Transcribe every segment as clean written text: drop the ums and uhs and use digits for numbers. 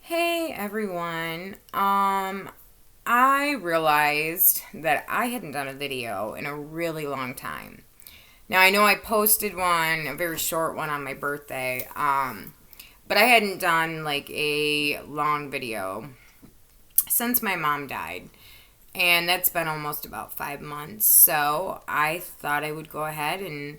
Hey everyone. I realized that I hadn't done a video in a really long time. Now I know I posted one, a very short one on my birthday. But I hadn't done like a long video since my mom died. And that's been almost about 5 months. So I thought I would go ahead and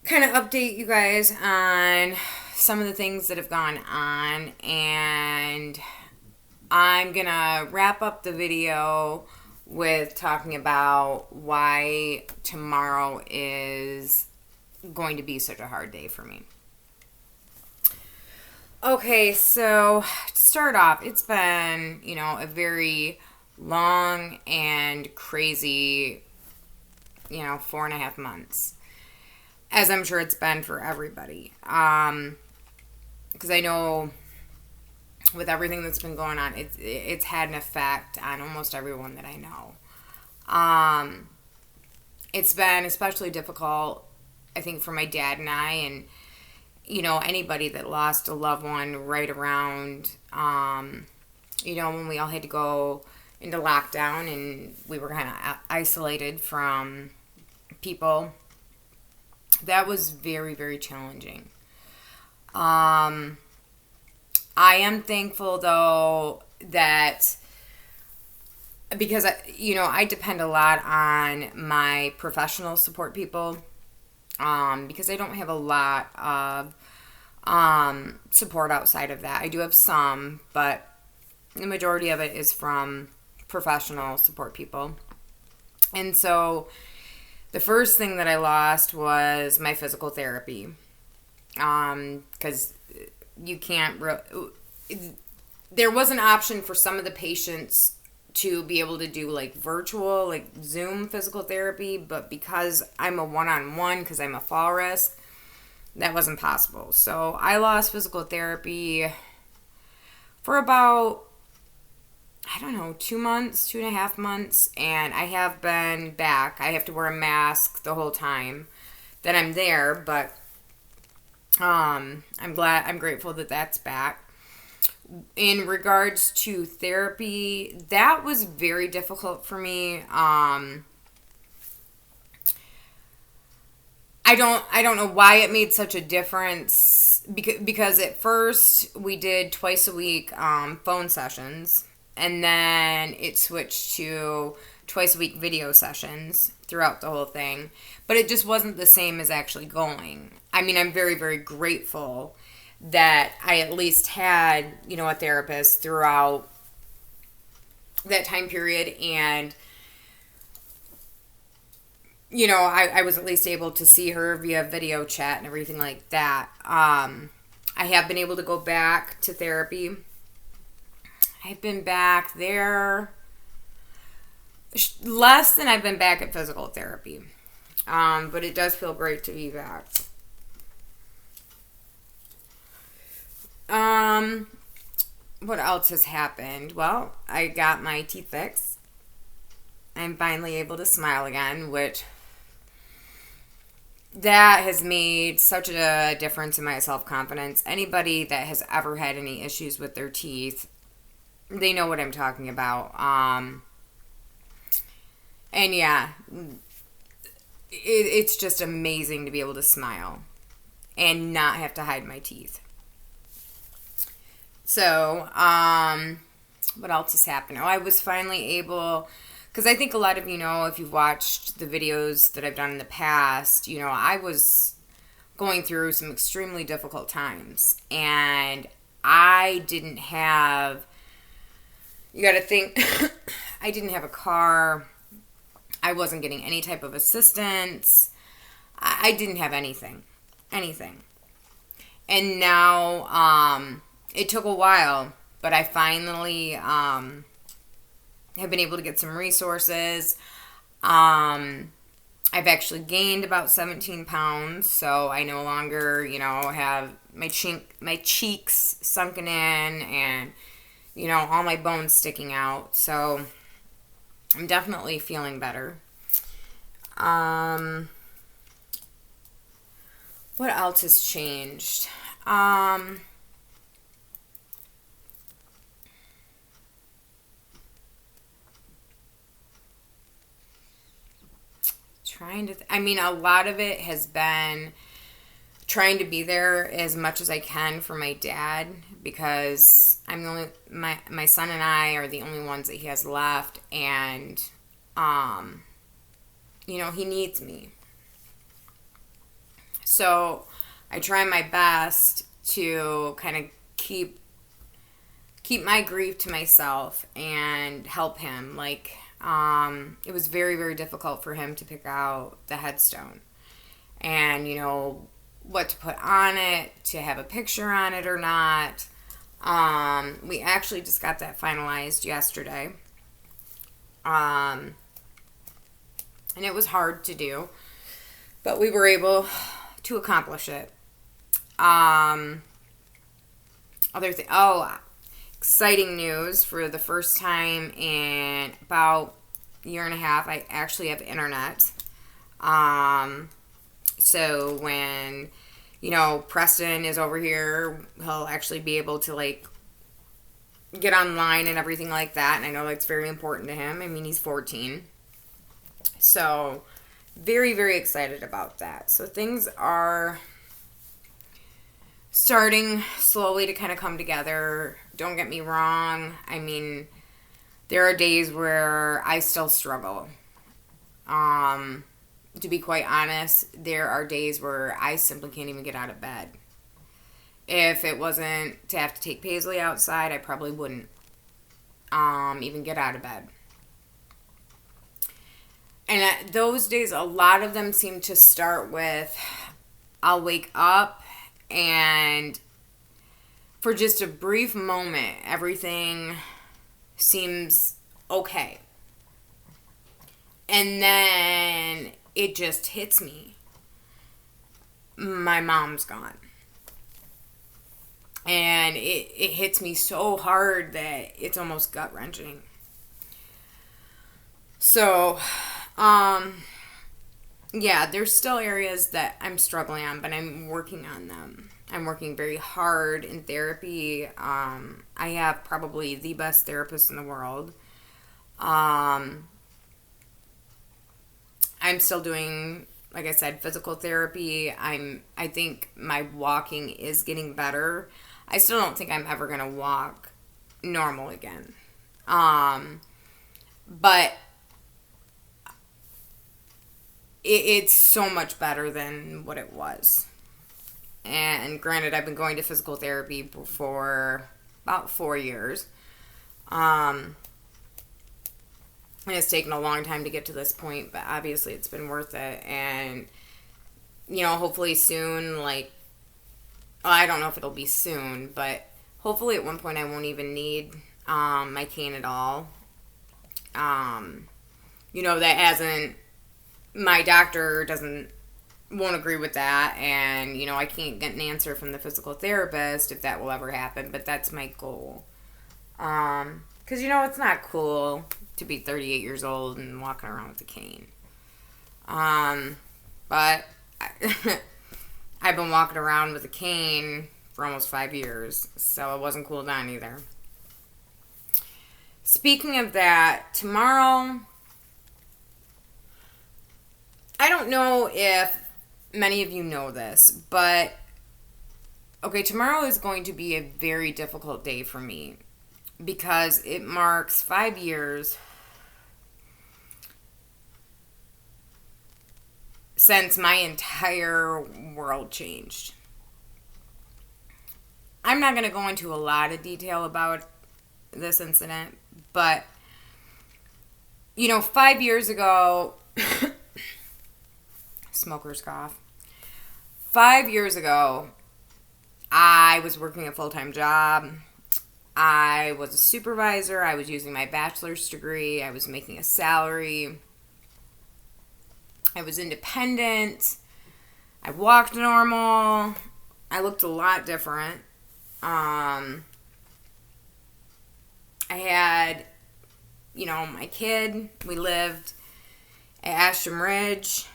kind of update you guys on some of the things that have gone on, and I'm gonna wrap up the video with talking about why tomorrow is going to be such a hard day for me. Okay, so to start off, it's been, a very long and crazy, 4.5 months, as I'm sure it's been for everybody. Because I know with everything that's been going on, it's had an effect on almost everyone that I know. It's been especially difficult, I think, for my dad and I, and anybody that lost a loved one right around, when we all had to go into lockdown and we were kind of isolated from people. That was very, very challenging. I am thankful though that because I depend a lot on my professional support people, because I don't have a lot of support outside of that. I do have some, but the majority of it is from professional support people. And so the first thing that I lost was my physical therapy, because you can't there was an option for some of the patients to be able to do like virtual, like Zoom physical therapy, but because I'm a one-on-one, because I'm a fall risk, that wasn't possible. So I lost physical therapy for about, I don't know, 2 months, 2.5 months, and I have been back. I have to wear a mask the whole time that I'm there, but I'm grateful that that's back. In regards to therapy, that was very difficult for me. I don't know why it made such a difference, because at first we did twice a week phone sessions, and then it switched to twice a week video sessions throughout the whole thing. But it just wasn't the same as actually going. I mean, I'm very, very grateful that I at least had, a therapist throughout that time period. And, I was at least able to see her via video chat and everything like that. I have been able to go back to therapy. I've been back there less than I've been back at physical therapy. But it does feel great to be back. What else has happened? Well, I got my teeth fixed. I'm finally able to smile again, which that has made such a difference in my self-confidence. Anybody that has ever had any issues with their teeth, they know what I'm talking about. And yeah, it's just amazing to be able to smile and not have to hide my teeth. So, what else has happened? Oh, I was finally able, because I think a lot of you know, if you've watched the videos that I've done in the past, I was going through some extremely difficult times. And I didn't have, you got to think, I didn't have a car. I wasn't getting any type of assistance. I didn't have anything. Anything. And now, it took a while, but I finally have been able to get some resources. I've actually gained about 17 pounds, so I no longer, have my cheeks sunken in and, all my bones sticking out. So I'm definitely feeling better. What else has changed? trying to, I mean, a lot of it has been trying to be there as much as I can for my dad, because I'm the only, my son and I are the only ones that he has left, and, you know, he needs me. So I try my best to kind of keep my grief to myself and help him. Like, it was very, very difficult for him to pick out the headstone and, you know, what to put on it, to have a picture on it or not. We actually just got that finalized yesterday. And it was hard to do, but we were able to accomplish it. Exciting news. For the first time in about a year and a half, I actually have internet. So when, you know, Preston is over here, he'll actually be able to, like, get online and everything like that. And I know that's very important to him. I mean, he's 14. So very, very excited about that. So things are starting slowly to kind of come together. Don't get me wrong. I mean, there are days where I still struggle. To be quite honest, there are days where I simply can't even get out of bed. If it wasn't to have to take Paisley outside, I probably wouldn't even get out of bed. And those days, a lot of them seem to start with, I'll wake up and for just a brief moment, everything seems okay. And then it just hits me. My mom's gone. And it hits me so hard that it's almost gut-wrenching. So, yeah, there's still areas that I'm struggling on, but I'm working on them. I'm working very hard in therapy. I have probably the best therapist in the world. I'm still doing, like I said, physical therapy. I think my walking is getting better. I still don't think I'm ever going to walk normal again. But it's so much better than what it was. And granted, I've been going to physical therapy for about 4 years. And it's taken a long time to get to this point, but obviously it's been worth it. And, you know, hopefully soon, like, I don't know if it'll be soon, but hopefully at one point I won't even need my cane at all. You know, my doctor won't agree with that, and, you know, I can't get an answer from the physical therapist if that will ever happen, but that's my goal. Because, you know, it's not cool to be 38 years old and walking around with a cane. But I've been walking around with a cane for almost 5 years, so it wasn't cool then either. Speaking of that, tomorrow, I don't know if many of you know this, but okay, tomorrow is going to be a very difficult day for me because it marks 5 years since my entire world changed. I'm not going to go into a lot of detail about this incident, but, you know, 5 years ago, smoker's cough. 5 years ago, I was working a full-time job. I was a supervisor. I was using my bachelor's degree. I was making a salary. I was independent. I walked normal. I looked a lot different. I had, you know, my kid. We lived at Ashton Ridge,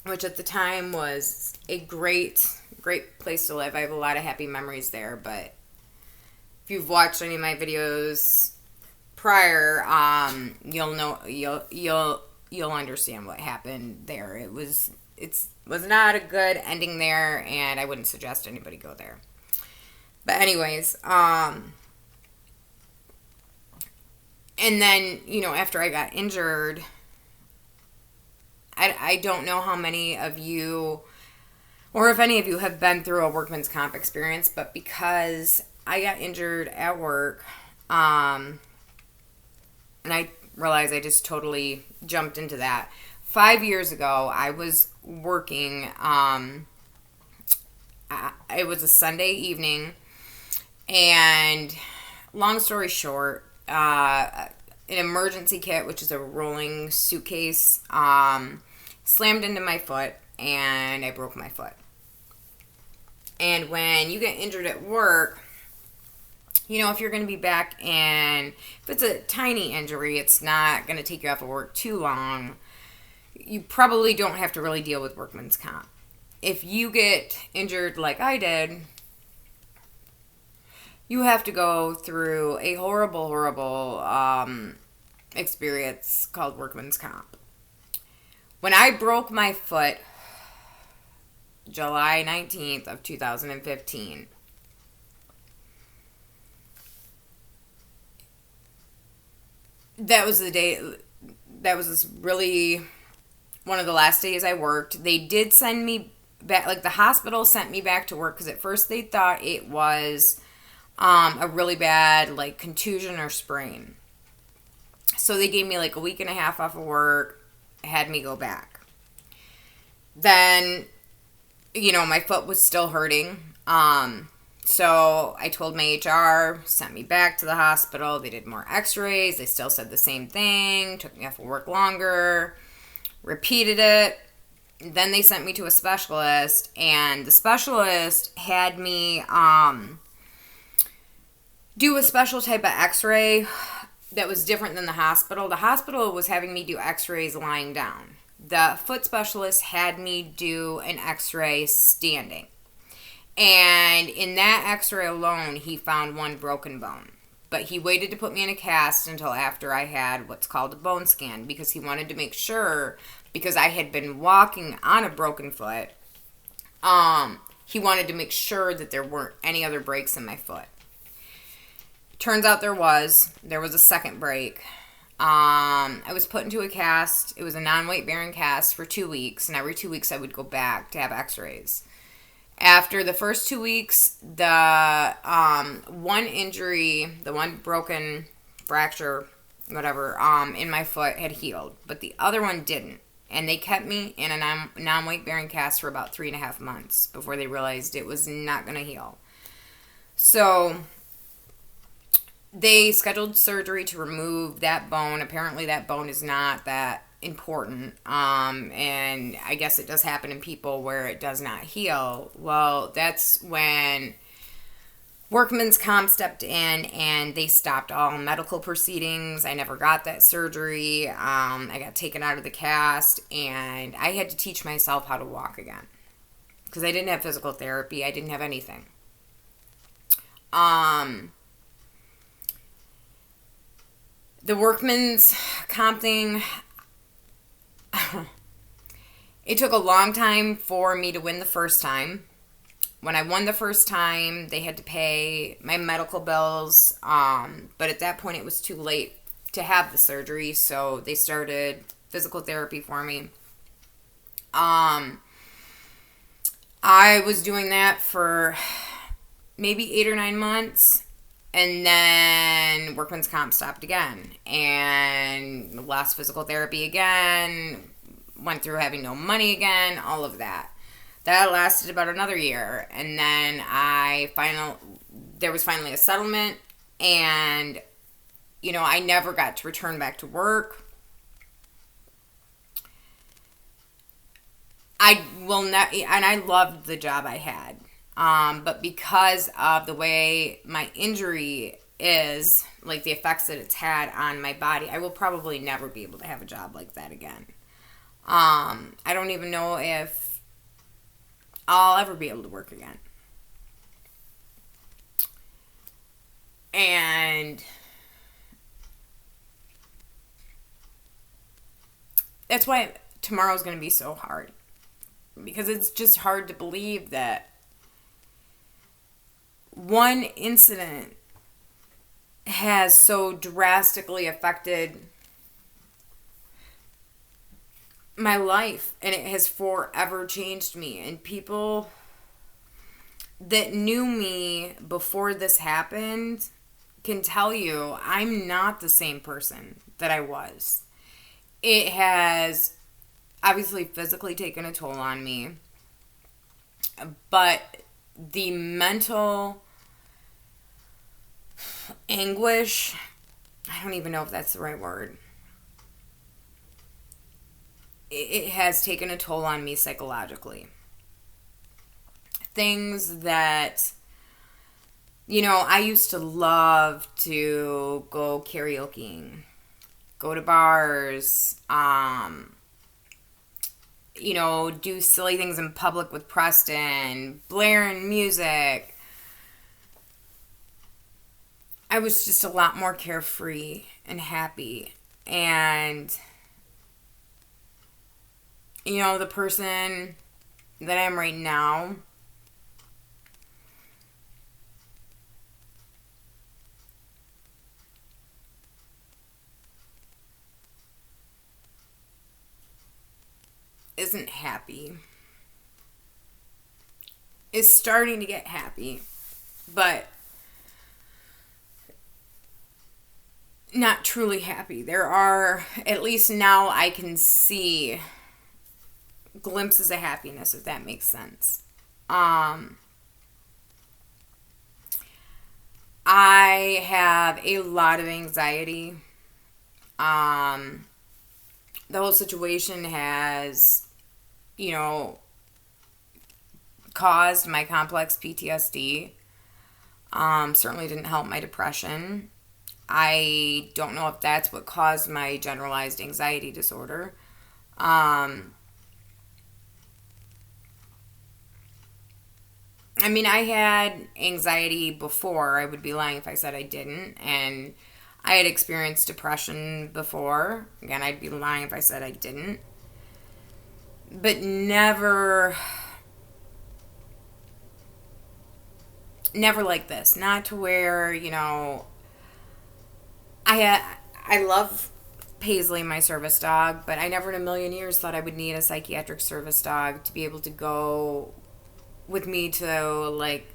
which at the time was a great place to live. I have a lot of happy memories there, but if you've watched any of my videos prior, you'll you'll understand what happened there. It was not a good ending there, and I wouldn't suggest anybody go there. But anyways, and then, after I got injured, I don't know how many of you, or if any of you have been through a workman's comp experience, but because I got injured at work, and I realized I just totally jumped into that. 5 years ago, I was working, it was a Sunday evening, and long story short, an emergency kit, which is a rolling suitcase, slammed into my foot, and I broke my foot. And when you get injured at work, if you're going to be back, and if it's a tiny injury, it's not going to take you off of work too long. You probably don't have to really deal with workman's comp. If you get injured like I did, you have to go through a horrible, horrible experience called workman's comp. When I broke my foot, July 19th of 2015, that was the day, that was this really one of the last days I worked. They did send me back, like the hospital sent me back to work, because at first they thought it was a really bad like contusion or sprain. So they gave me like a week and a half off of work, had me go back. Then, my foot was still hurting. So I told my HR, sent me back to the hospital. They did more x-rays. They still said the same thing, took me off of work longer, repeated it. Then they sent me to a specialist, and the specialist had me do a special type of x-ray that was different than the hospital. The hospital was having me do x-rays lying down. The foot specialist had me do an x-ray standing. And in that x-ray alone, he found one broken bone. But he waited to put me in a cast until after I had what's called a bone scan, because he wanted to make sure, because I had been walking on a broken foot, he wanted to make sure that there weren't any other breaks in my foot. Turns out there was a second break. I was put into a cast. It was a non-weight bearing cast for 2 weeks, and every 2 weeks I would go back to have x-rays. After the first 2 weeks, the one injury, the one broken fracture, whatever, in my foot had healed, but the other one didn't. And they kept me in a non-weight bearing cast for about 3.5 months before they realized it was not going to heal. So they scheduled surgery to remove that bone. Apparently that bone is not that important. And I guess it does happen in people where it does not heal. Well, that's when workman's comp stepped in and they stopped all medical proceedings. I never got that surgery. I got taken out of the cast, and I had to teach myself how to walk again, because I didn't have physical therapy. I didn't have anything. The workman's comp thing, it took a long time for me to win the first time. When I won the first time, they had to pay my medical bills, but at that point it was too late to have the surgery, so they started physical therapy for me. I was doing that for maybe 8 or 9 months, and then workman's comp stopped again, and lost physical therapy again, went through having no money again, all of that. That lasted about another year, and then there was finally a settlement, and, I never got to return back to work. And I loved the job I had. But because of the way my injury is, like the effects that it's had on my body, I will probably never be able to have a job like that again. I don't even know if I'll ever be able to work again. And that's why tomorrow's going to be so hard. Because it's just hard to believe that one incident has so drastically affected my life, and it has forever changed me. And people that knew me before this happened can tell you I'm not the same person that I was. It has obviously physically taken a toll on me, but the mental anguish, I don't even know if that's the right word, it has taken a toll on me psychologically. Things that, I used to love to go karaokeing, go to bars, do silly things in public with Preston, blaring music. I was just a lot more carefree and happy. And, the person that I am right now, isn't happy. Is starting to get happy, but not truly happy. There are, at least now I can see glimpses of happiness, if that makes sense. I have a lot of anxiety. The whole situation has, caused my complex PTSD. Certainly didn't help my depression. I don't know if that's what caused my generalized anxiety disorder. I had anxiety before. I would be lying if I said I didn't. And I had experienced depression before. Again, I'd be lying if I said I didn't. But never like this. Not to where, I love Paisley, my service dog, but I never in a million years thought I would need a psychiatric service dog to be able to go with me to, like,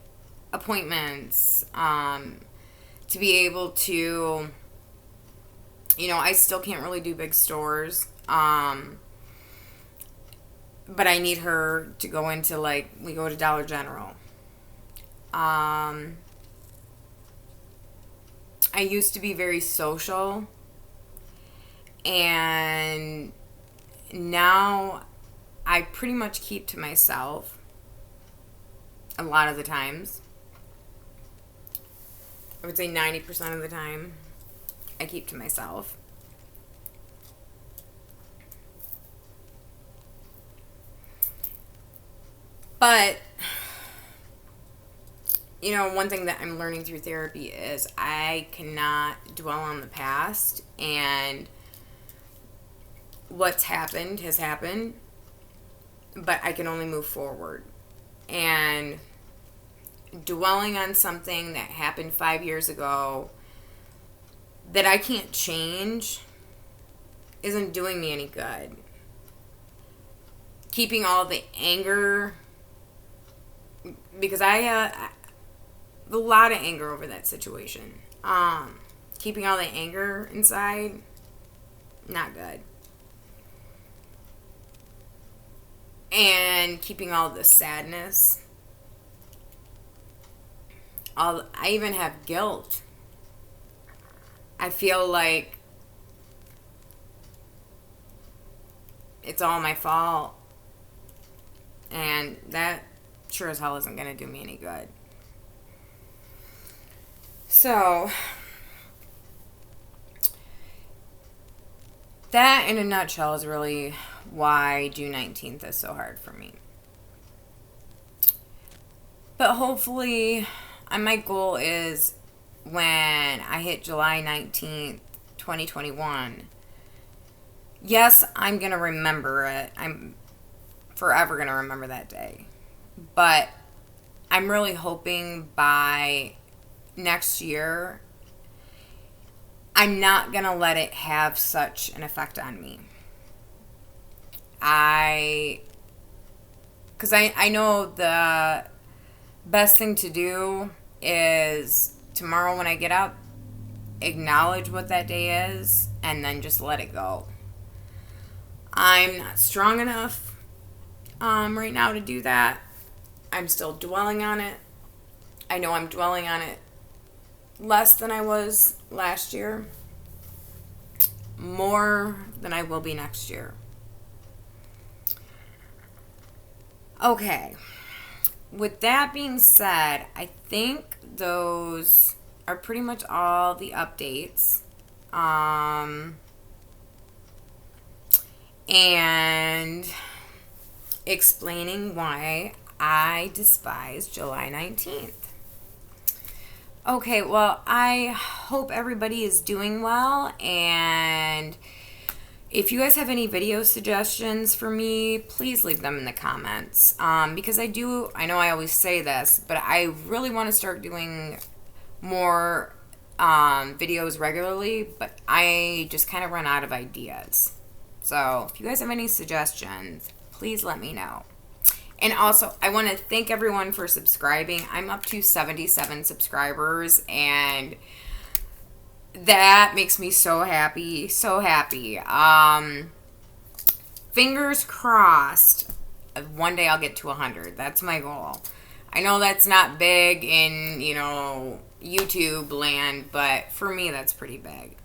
appointments, to be able to, I still can't really do big stores, but I need her to go into, like, we go to Dollar General. I used to be very social, and now I pretty much keep to myself a lot of the times. I would say 90% of the time I keep to myself. But, one thing that I'm learning through therapy is I cannot dwell on the past, and what's happened has happened, but I can only move forward. And dwelling on something that happened 5 years ago that I can't change isn't doing me any good. Keeping all the anger, because I have a lot of anger over that situation. Keeping all the anger inside, not good. And keeping all the sadness. I even have guilt. I feel like it's all my fault. And that sure as hell isn't going to do me any good. So, that in a nutshell is really why June 19th is so hard for me. But hopefully, my goal is when I hit July 19th, 2021, yes, I'm going to remember it. I'm forever going to remember that day. But I'm really hoping by next year, I'm not going to let it have such an effect on me. Because I know the best thing to do is tomorrow when I get up, acknowledge what that day is, and then just let it go. I'm not strong enough right now to do that. I'm still dwelling on it. I know I'm dwelling on it less than I was last year, more than I will be next year. Okay, with that being said, I think those are pretty much all the updates. And explaining why I despise July 19th. Okay, well, I hope everybody is doing well, and if you guys have any video suggestions for me, please leave them in the comments. Because I know I always say this, but I really want to start doing more videos regularly, but I just kind of run out of ideas. So if you guys have any suggestions, please let me know. And also, I want to thank everyone for subscribing. I'm up to 77 subscribers, and that makes me so happy, so happy. Fingers crossed, one day I'll get to 100. That's my goal. I know that's not big in, YouTube land, but for me, that's pretty big.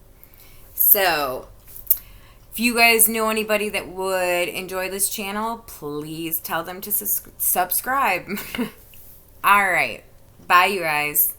So, if you guys know anybody that would enjoy this channel, please tell them to subscribe. All right. Bye, you guys.